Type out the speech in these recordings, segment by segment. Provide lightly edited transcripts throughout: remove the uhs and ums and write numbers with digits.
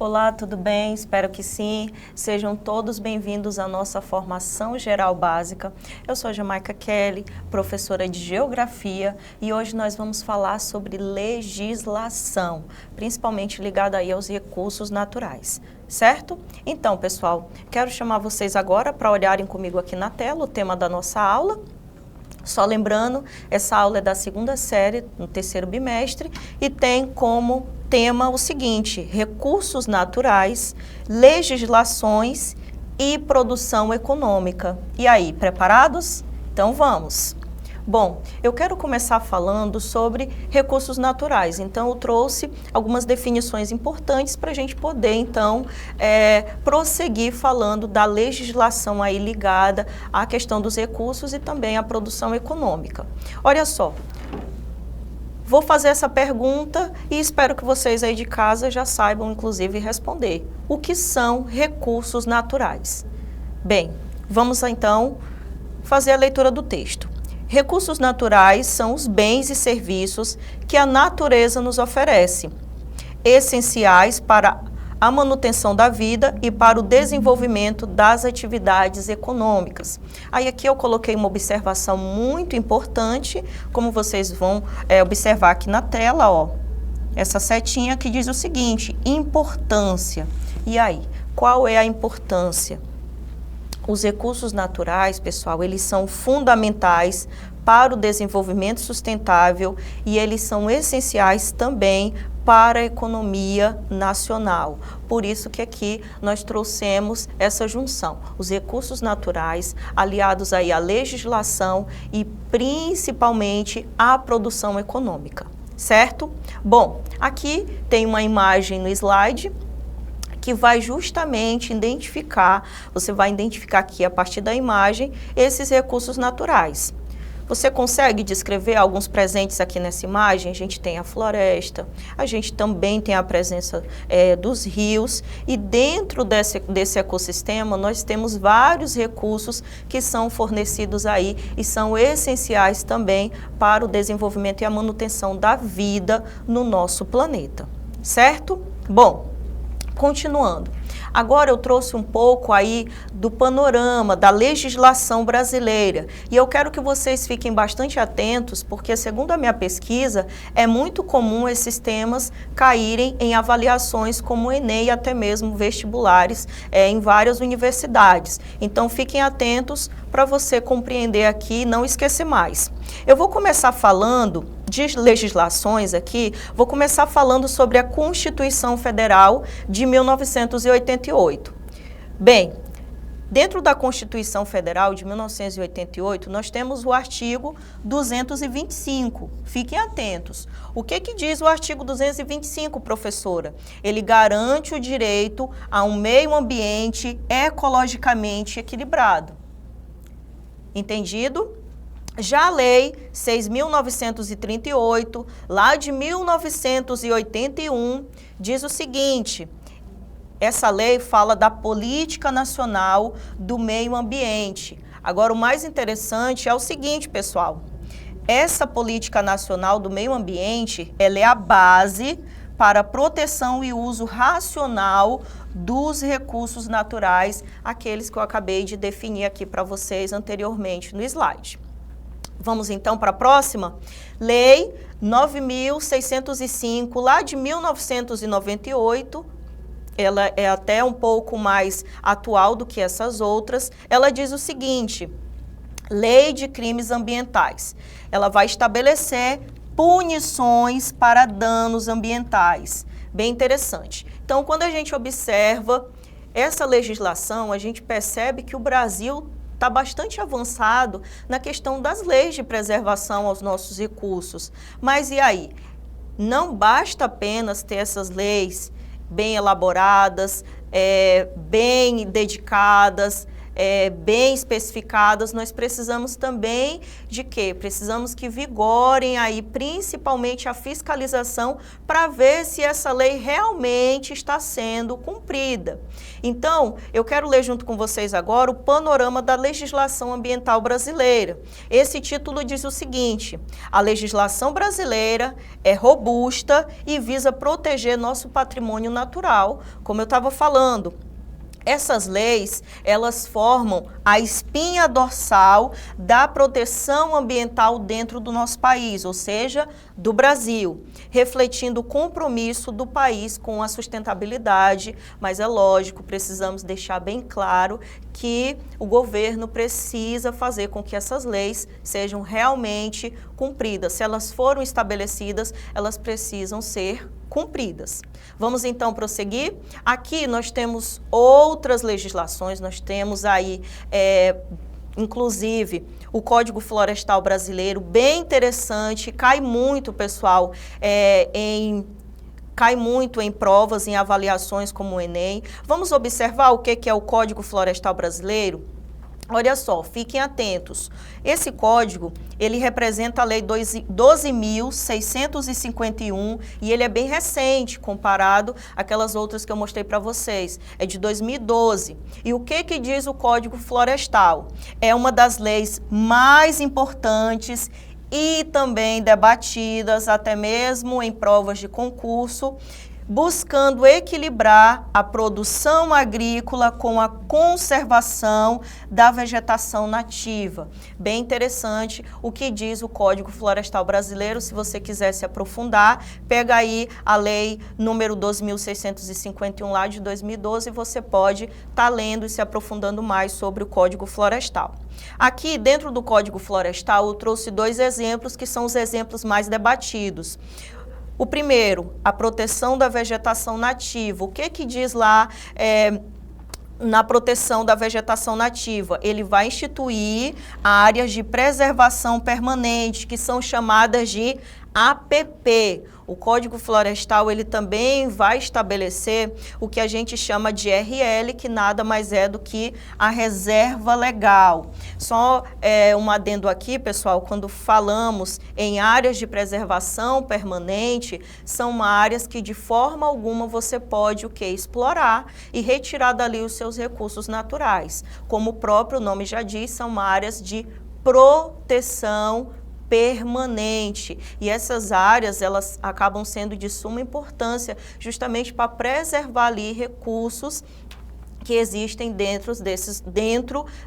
Olá, tudo bem? Espero que sim. Sejam todos bem-vindos à nossa formação geral básica. Eu sou a Jamaica Kelly, professora de Geografia, e hoje nós vamos falar sobre legislação, principalmente ligada aí aos recursos naturais, certo? Então, pessoal, quero chamar vocês agora para olharem comigo aqui na tela o tema da nossa aula. Só lembrando, essa aula é da segunda série, no terceiro bimestre, e tem como tema o seguinte: recursos naturais, legislações e produção econômica. E aí, preparados? Então vamos! Bom, eu quero começar falando sobre recursos naturais, então eu trouxe algumas definições importantes para a gente poder, então, prosseguir falando da legislação aí ligada à questão dos recursos e também à produção econômica. Olha só, vou fazer essa pergunta e espero que vocês aí de casa já saibam, inclusive, responder. O que são recursos naturais? Bem, vamos então fazer a leitura do texto. Recursos naturais são os bens e serviços que a natureza nos oferece, essenciais para a manutenção da vida e para o desenvolvimento das atividades econômicas. Aí aqui eu coloquei uma observação muito importante, como vocês vão observar aqui na tela, ó, essa setinha que diz o seguinte: importância. E aí, qual é a importância? Os recursos naturais, pessoal, eles são fundamentais para o desenvolvimento sustentável e eles são essenciais também para a economia nacional. Por isso que aqui nós trouxemos essa junção, os recursos naturais aliados aí à legislação e principalmente à produção econômica, certo? Bom, aqui tem uma imagem no slide que vai justamente identificar, você vai identificar aqui a partir da imagem, esses recursos naturais. Você consegue descrever alguns presentes aqui nessa imagem? A gente tem a floresta, a gente também tem a presença dos rios e dentro desse ecossistema nós temos vários recursos que são fornecidos aí e são essenciais também para o desenvolvimento e a manutenção da vida no nosso planeta, certo? Bom, continuando, agora eu trouxe um pouco aí do panorama da legislação brasileira e eu quero que vocês fiquem bastante atentos porque, segundo a minha pesquisa, é muito comum esses temas caírem em avaliações como o Enem e até mesmo vestibulares em várias universidades. Então fiquem atentos para você compreender aqui e não esquecer mais. Eu vou começar falando de legislações aqui, vou começar falando sobre a Constituição Federal de 1988. Bem, dentro da Constituição Federal de 1988, nós temos o artigo 225. Fiquem atentos. O que diz o artigo 225, professora? Ele garante o direito a um meio ambiente ecologicamente equilibrado. Entendido? Já a Lei 6.938, lá de 1981, diz o seguinte: essa lei fala da Política Nacional do Meio Ambiente. Agora, o mais interessante é o seguinte, pessoal: essa Política Nacional do Meio Ambiente, ela é a base para a proteção e uso racional dos recursos naturais, aqueles que eu acabei de definir aqui para vocês anteriormente no slide. Vamos então para a próxima? Lei 9.605, lá de 1998, ela é até um pouco mais atual do que essas outras. Ela diz o seguinte: Lei de Crimes Ambientais. Ela vai estabelecer punições para danos ambientais. Bem interessante. Então, quando a gente observa essa legislação, a gente percebe que o Brasil está bastante avançado na questão das leis de preservação aos nossos recursos. Mas e aí? Não basta apenas ter essas leis bem elaboradas, bem dedicadas, bem especificadas, nós precisamos também de quê? Precisamos que vigorem aí principalmente a fiscalização para ver se essa lei realmente está sendo cumprida. Então, eu quero ler junto com vocês agora o panorama da legislação ambiental brasileira. Esse título diz o seguinte: a legislação brasileira é robusta e visa proteger nosso patrimônio natural, como eu estava falando. Essas leis, elas formam a espinha dorsal da proteção ambiental dentro do nosso país, ou seja, do Brasil, refletindo o compromisso do país com a sustentabilidade, mas é lógico, precisamos deixar bem claro que o governo precisa fazer com que essas leis sejam realmente cumpridas. Se elas foram estabelecidas, elas precisam ser cumpridas. Vamos então prosseguir? Aqui nós temos outras legislações, nós temos aí, inclusive, o Código Florestal Brasileiro, bem interessante, cai muito, pessoal, cai muito em provas, em avaliações como o Enem. Vamos observar o que é o Código Florestal Brasileiro? Olha só, fiquem atentos. Esse código, ele representa a Lei 12.651 e ele é bem recente comparado àquelas outras que eu mostrei para vocês. É de 2012. E o que diz o Código Florestal? É uma das leis mais importantes e também debatidas, até mesmo em provas de concurso, buscando equilibrar a produção agrícola com a conservação da vegetação nativa. Bem interessante o que diz o Código Florestal Brasileiro. Se você quiser se aprofundar, pega aí a lei número 12.651 lá de 2012 e você pode estar lendo e se aprofundando mais sobre o Código Florestal. Aqui dentro do Código Florestal eu trouxe dois exemplos que são os exemplos mais debatidos. O primeiro, a proteção da vegetação nativa. O que diz lá na proteção da vegetação nativa? Ele vai instituir áreas de preservação permanente, que são chamadas de APP. O Código Florestal, ele também vai estabelecer o que a gente chama de RL, que nada mais é do que a reserva legal. Só um adendo aqui, pessoal, quando falamos em áreas de preservação permanente, são áreas que de forma alguma você pode explorar e retirar dali os seus recursos naturais. Como o próprio nome já diz, são áreas de proteção permanente. E essas áreas, elas acabam sendo de suma importância justamente para preservar ali recursos que existem dentro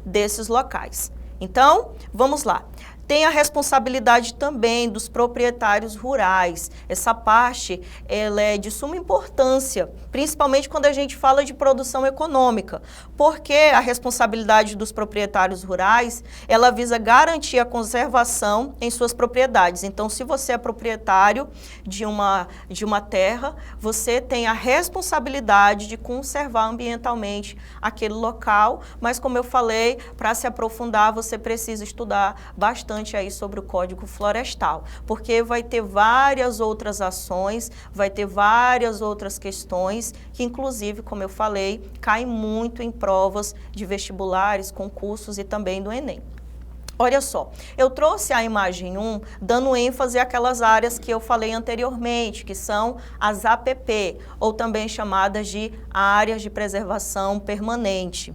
desses locais. Então, vamos lá. Tem a responsabilidade também dos proprietários rurais. Essa parte, ela é de suma importância, principalmente quando a gente fala de produção econômica, porque a responsabilidade dos proprietários rurais, ela visa garantir a conservação em suas propriedades. Então, se você é proprietário de uma terra, você tem a responsabilidade de conservar ambientalmente aquele local, mas como eu falei, para se aprofundar, você precisa estudar bastante aí sobre o Código Florestal, porque vai ter várias outras ações, vai ter várias outras questões que, inclusive, como eu falei, caem muito em provas de vestibulares, concursos e também do Enem. Olha só, eu trouxe a imagem 1 dando ênfase àquelas áreas que eu falei anteriormente, que são as APP, ou também chamadas de áreas de preservação permanente.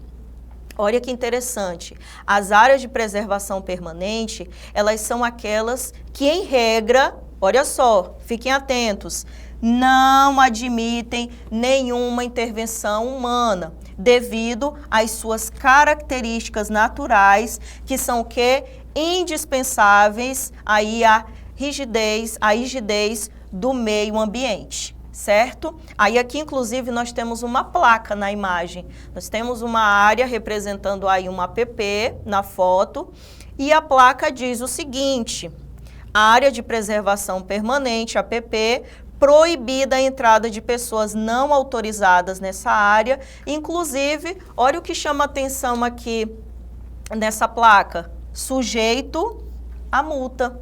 Olha que interessante, as áreas de preservação permanente, elas são aquelas que, em regra, olha só, fiquem atentos, não admitem nenhuma intervenção humana, devido às suas características naturais, que são o quê? Indispensáveis aí à rigidez do meio ambiente. Certo? Aí aqui, inclusive, nós temos uma placa na imagem. Nós temos uma área representando aí uma APP na foto e a placa diz o seguinte: área de preservação permanente, APP, proibida a entrada de pessoas não autorizadas nessa área. Inclusive, olha o que chama atenção aqui nessa placa: sujeito à multa.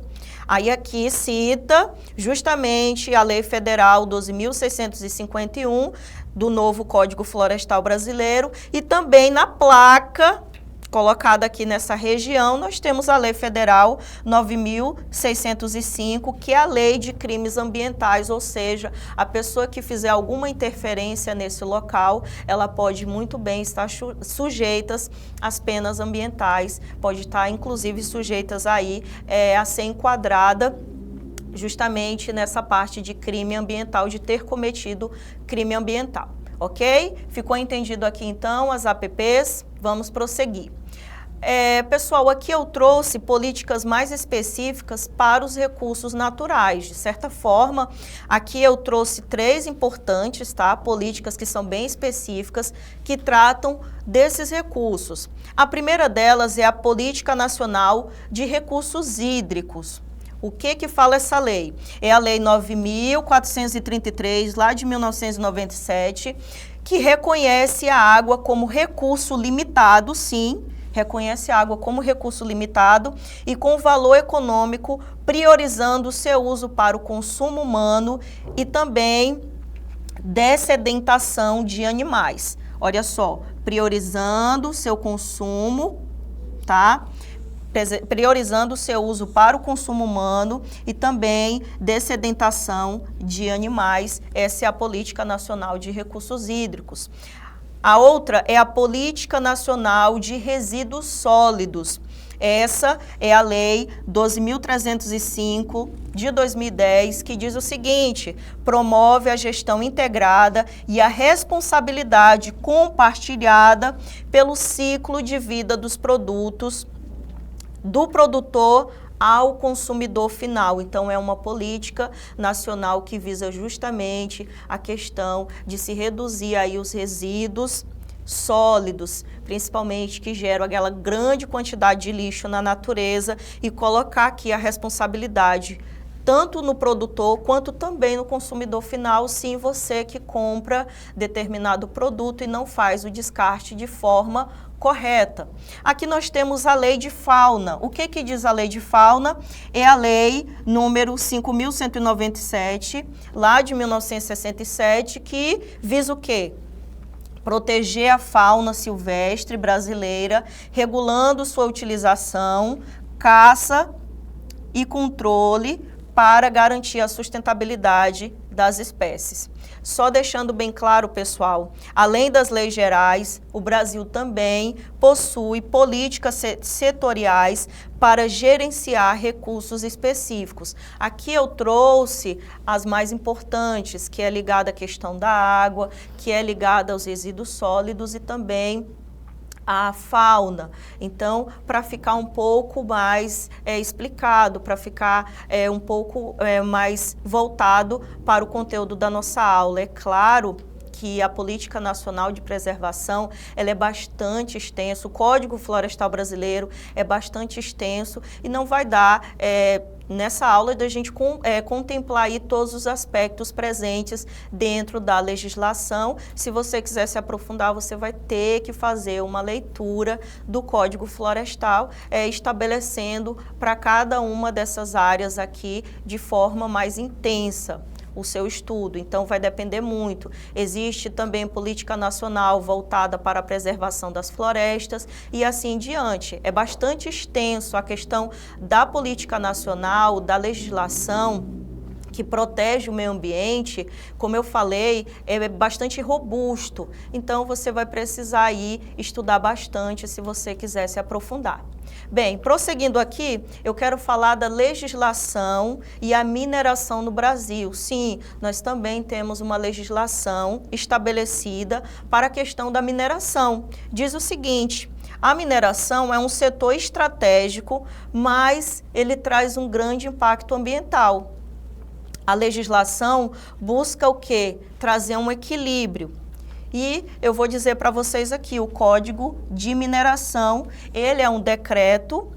Aí aqui cita justamente a Lei Federal 12.651 do novo Código Florestal Brasileiro e também na placa colocada aqui nessa região, nós temos a Lei Federal 9.605, que é a Lei de Crimes Ambientais, ou seja, a pessoa que fizer alguma interferência nesse local, ela pode muito bem estar sujeitas às penas ambientais, pode estar inclusive sujeitas aí a ser enquadrada justamente nessa parte de crime ambiental, de ter cometido crime ambiental. Ok? Ficou entendido aqui então as APPs? Vamos prosseguir. Pessoal, aqui eu trouxe políticas mais específicas para os recursos naturais. De certa forma, aqui eu trouxe 3 importantes, tá? Políticas que são bem específicas, que tratam desses recursos. A primeira delas é a Política Nacional de Recursos Hídricos. O que fala essa lei? É a Lei 9.433, lá de 1997, que reconhece a água como recurso limitado, sim, reconhece a água como recurso limitado e com valor econômico, priorizando o seu uso para o consumo humano e também dessedentação de animais. Olha só, priorizando o seu consumo, tá? Priorizando o seu uso para o consumo humano e também dessedentação de animais. Essa é a Política Nacional de Recursos Hídricos. A outra é a Política Nacional de Resíduos Sólidos. Essa é a Lei 12.305 de 2010, que diz o seguinte: promove a gestão integrada e a responsabilidade compartilhada pelo ciclo de vida dos produtos, do produtor ao consumidor final. Então, é uma política nacional que visa justamente a questão de se reduzir aí os resíduos sólidos, principalmente que geram aquela grande quantidade de lixo na natureza, e colocar aqui a responsabilidade tanto no produtor quanto também no consumidor final, sim, você que compra determinado produto e não faz o descarte de forma correta. Aqui nós temos a Lei de Fauna. O que diz a Lei de Fauna? É a Lei número 5.197, lá de 1967, que visa o quê? Proteger a fauna silvestre brasileira, regulando sua utilização, caça e controle para garantir a sustentabilidade das espécies. Só deixando bem claro, pessoal, além das leis gerais, o Brasil também possui políticas setoriais para gerenciar recursos específicos. Aqui eu trouxe as mais importantes, que é ligada à questão da água, que é ligada aos resíduos sólidos e também a fauna. Então, para ficar um pouco mais explicado, para ficar um pouco mais voltado para o conteúdo da nossa aula. É claro que a Política Nacional de Preservação, ela é bastante extensa, o Código Florestal Brasileiro é bastante extenso e não vai dar nessa aula da gente contemplar aí todos os aspectos presentes dentro da legislação. Se você quiser se aprofundar, você vai ter que fazer uma leitura do Código Florestal, estabelecendo para cada uma dessas áreas aqui de forma mais intensa o seu estudo. Então, vai depender muito. Existe também política nacional voltada para a preservação das florestas e assim em diante. É bastante extenso a questão da política nacional, da legislação que protege o meio ambiente, como eu falei, é bastante robusto. Então, você vai precisar aí estudar bastante se você quiser se aprofundar. Bem, prosseguindo aqui, eu quero falar da legislação e a mineração no Brasil. Sim, nós também temos uma legislação estabelecida para a questão da mineração. Diz o seguinte: a mineração é um setor estratégico, mas ele traz um grande impacto ambiental. A legislação busca o quê? Trazer um equilíbrio. E eu vou dizer para vocês aqui, o Código de Mineração, ele é um decreto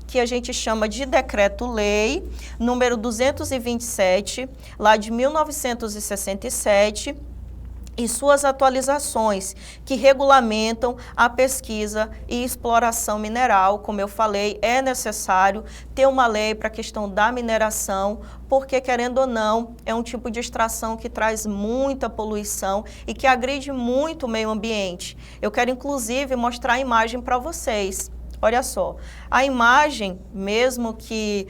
que a gente chama de Decreto-Lei número 227, lá de 1967, e suas atualizações, que regulamentam a pesquisa e exploração mineral. Como eu falei, é necessário ter uma lei para a questão da mineração, porque, querendo ou não, é um tipo de extração que traz muita poluição e que agride muito o meio ambiente. Eu quero, inclusive, mostrar a imagem para vocês. Olha só, a imagem, mesmo que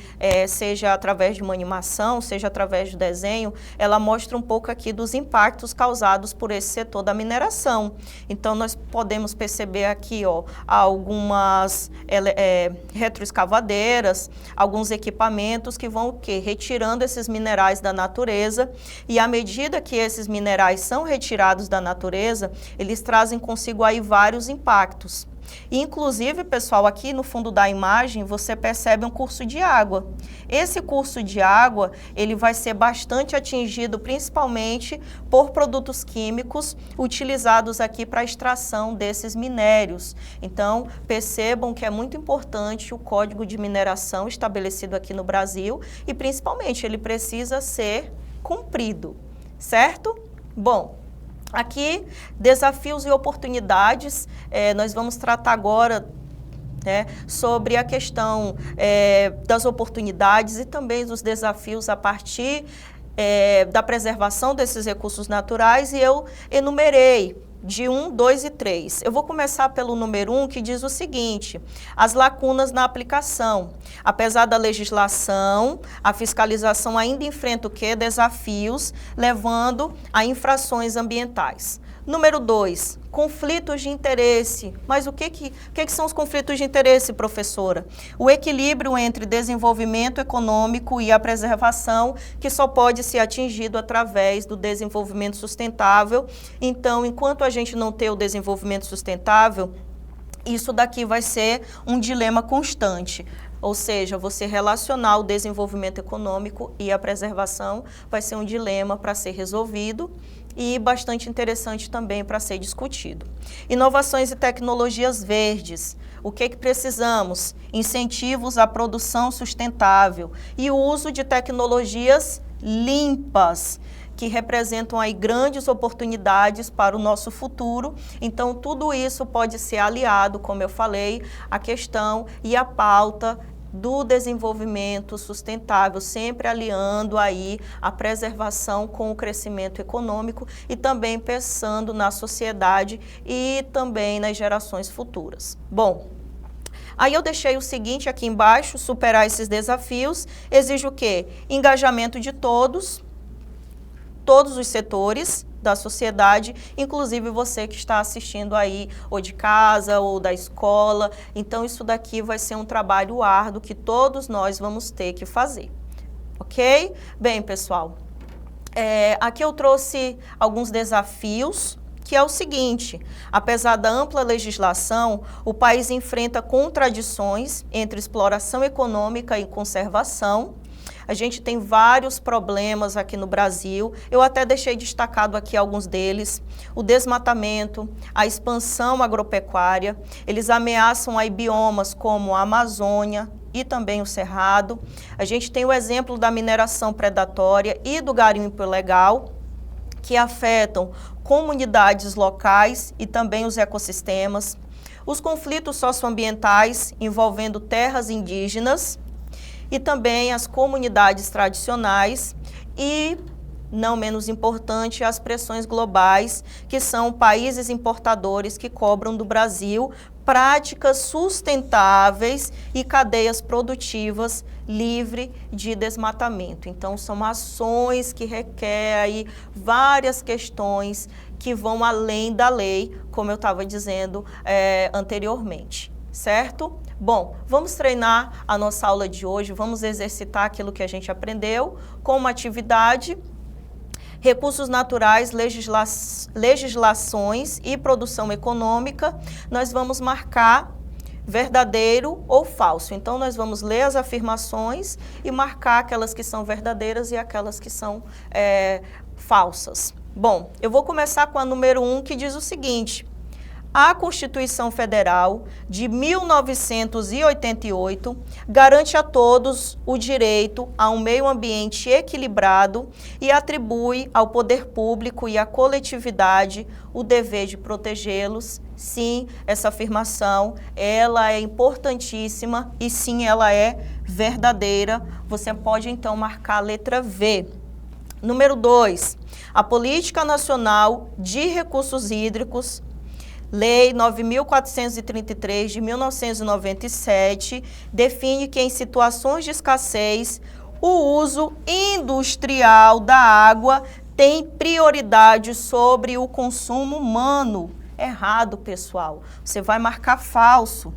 seja através de uma animação, seja através de desenho, ela mostra um pouco aqui dos impactos causados por esse setor da mineração. Então, nós podemos perceber aqui, ó, algumas retroescavadeiras, alguns equipamentos que vão o quê? Retirando esses minerais da natureza, e à medida que esses minerais são retirados da natureza, eles trazem consigo aí vários impactos. Inclusive, pessoal, aqui no fundo da imagem você percebe um curso de água. Esse curso de água, ele vai ser bastante atingido principalmente por produtos químicos utilizados aqui para a extração desses minérios. Então, percebam que é muito importante o Código de Mineração estabelecido aqui no Brasil e principalmente ele precisa ser cumprido, certo? Bom, aqui, desafios e oportunidades, nós vamos tratar agora sobre a questão das oportunidades e também dos desafios a partir da preservação desses recursos naturais, e eu enumerei de 1, 2 e 3. Eu vou começar pelo número 1, que diz o seguinte: as lacunas na aplicação. Apesar da legislação, a fiscalização ainda enfrenta o quê? Desafios, levando a infrações ambientais. Número 2, conflitos de interesse. Mas o que são os conflitos de interesse, professora? O equilíbrio entre desenvolvimento econômico e a preservação, que só pode ser atingido através do desenvolvimento sustentável. Então, enquanto a gente não ter o desenvolvimento sustentável, isso daqui vai ser um dilema constante. Ou seja, você relacionar o desenvolvimento econômico e a preservação vai ser um dilema para ser resolvido e bastante interessante também para ser discutido. Inovações e tecnologias verdes. O que precisamos? Incentivos à produção sustentável e o uso de tecnologias limpas, que representam aí grandes oportunidades para o nosso futuro. Então, tudo isso pode ser aliado, como eu falei, à questão e à pauta do desenvolvimento sustentável, sempre aliando aí a preservação com o crescimento econômico e também pensando na sociedade e também nas gerações futuras. Bom, aí eu deixei o seguinte aqui embaixo: superar esses desafios exige o quê? Engajamento de todos os setores da sociedade, inclusive você que está assistindo aí, ou de casa, ou da escola. Então, isso daqui vai ser um trabalho árduo que todos nós vamos ter que fazer, ok? Bem, pessoal, aqui eu trouxe alguns desafios, que é o seguinte: apesar da ampla legislação, o país enfrenta contradições entre exploração econômica e conservação. A gente tem vários problemas aqui no Brasil, eu até deixei destacado aqui alguns deles: o desmatamento, a expansão agropecuária, eles ameaçam aí biomas como a Amazônia e também o Cerrado. A gente tem o exemplo da mineração predatória e do garimpo ilegal, que afetam comunidades locais e também os ecossistemas. Os conflitos socioambientais envolvendo terras indígenas e também as comunidades tradicionais e, não menos importante, as pressões globais, que são países importadores que cobram do Brasil práticas sustentáveis e cadeias produtivas livre de desmatamento. Então, são ações que requerem aí várias questões que vão além da lei, como eu estava dizendo anteriormente, certo? Bom, vamos treinar a nossa aula de hoje, vamos exercitar aquilo que a gente aprendeu com uma atividade: recursos naturais, legislações e produção econômica. Nós vamos marcar verdadeiro ou falso. Então, nós vamos ler as afirmações e marcar aquelas que são verdadeiras e aquelas que são falsas. Bom, eu vou começar com a número 1, que diz o seguinte: A Constituição Federal de 1988 garante a todos o direito a um meio ambiente equilibrado e atribui ao poder público e à coletividade o dever de protegê-los. Sim, essa afirmação, ela é importantíssima e sim, ela é verdadeira. Você pode então marcar a letra V. Número 2, a Política Nacional de Recursos Hídricos, Lei 9.433 de 1997, define que em situações de escassez, o uso industrial da água tem prioridade sobre o consumo humano. Errado, pessoal. Você vai marcar falso.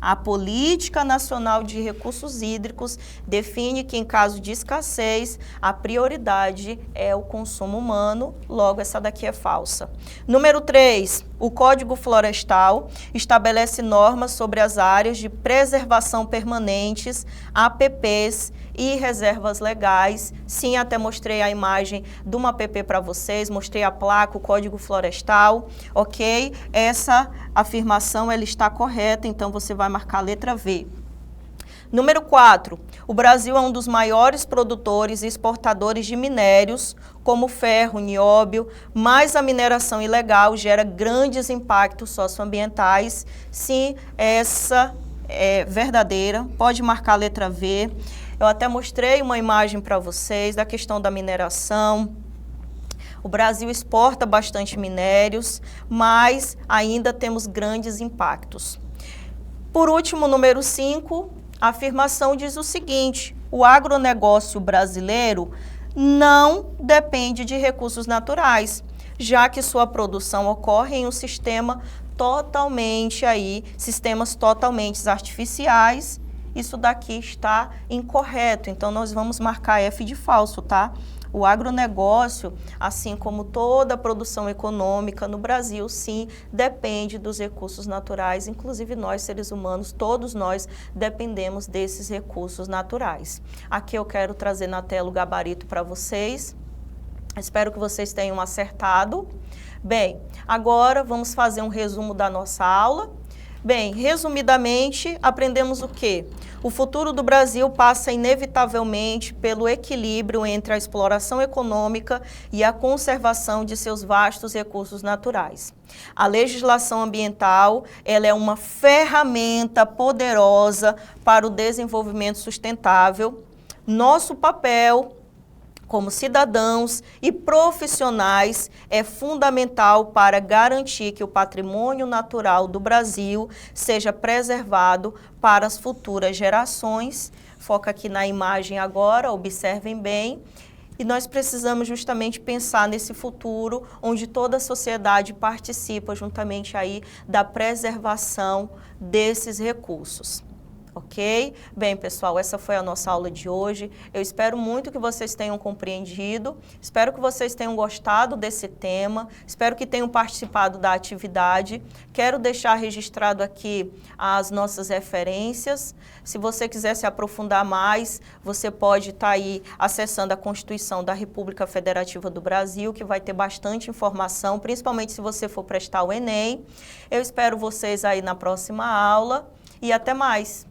A Política Nacional de Recursos Hídricos define que, em caso de escassez, a prioridade é o consumo humano, logo essa daqui é falsa. Número 3, o Código Florestal estabelece normas sobre as áreas de preservação permanentes, APPs e reservas legais. Sim, até mostrei a imagem de uma APP para vocês, mostrei a placa, o Código Florestal, ok? Essa afirmação ela está correta, então você vai marcar a letra V. Número 4, o Brasil é um dos maiores produtores e exportadores de minérios, como ferro, nióbio, mas a mineração ilegal gera grandes impactos socioambientais. Sim, essa é verdadeira, pode marcar a letra V. Eu até mostrei uma imagem para vocês da questão da mineração. O Brasil exporta bastante minérios, mas ainda temos grandes impactos. Por último, número 5, a afirmação diz o seguinte: o agronegócio brasileiro não depende de recursos naturais, já que sua produção ocorre em um sistemas totalmente artificiais. Isso daqui está incorreto, então nós vamos marcar F de falso, tá? O agronegócio, assim como toda a produção econômica no Brasil, sim, depende dos recursos naturais, inclusive nós, seres humanos, todos nós dependemos desses recursos naturais. Aqui eu quero trazer na tela o gabarito para vocês. Espero que vocês tenham acertado. Bem, agora vamos fazer um resumo da nossa aula. Bem, resumidamente, aprendemos o quê? O futuro do Brasil passa inevitavelmente pelo equilíbrio entre a exploração econômica e a conservação de seus vastos recursos naturais. A legislação ambiental, ela é uma ferramenta poderosa para o desenvolvimento sustentável. Nosso papel como cidadãos e profissionais, é fundamental para garantir que o patrimônio natural do Brasil seja preservado para as futuras gerações. Foca aqui na imagem agora, observem bem. E nós precisamos justamente pensar nesse futuro onde toda a sociedade participa juntamente aí da preservação desses recursos. Ok? Bem, pessoal, essa foi a nossa aula de hoje. Eu espero muito que vocês tenham compreendido, espero que vocês tenham gostado desse tema, espero que tenham participado da atividade. Quero deixar registrado aqui as nossas referências. Se você quiser se aprofundar mais, você pode estar aí acessando a Constituição da República Federativa do Brasil, que vai ter bastante informação, principalmente se você for prestar o Enem. Eu espero vocês aí na próxima aula e até mais!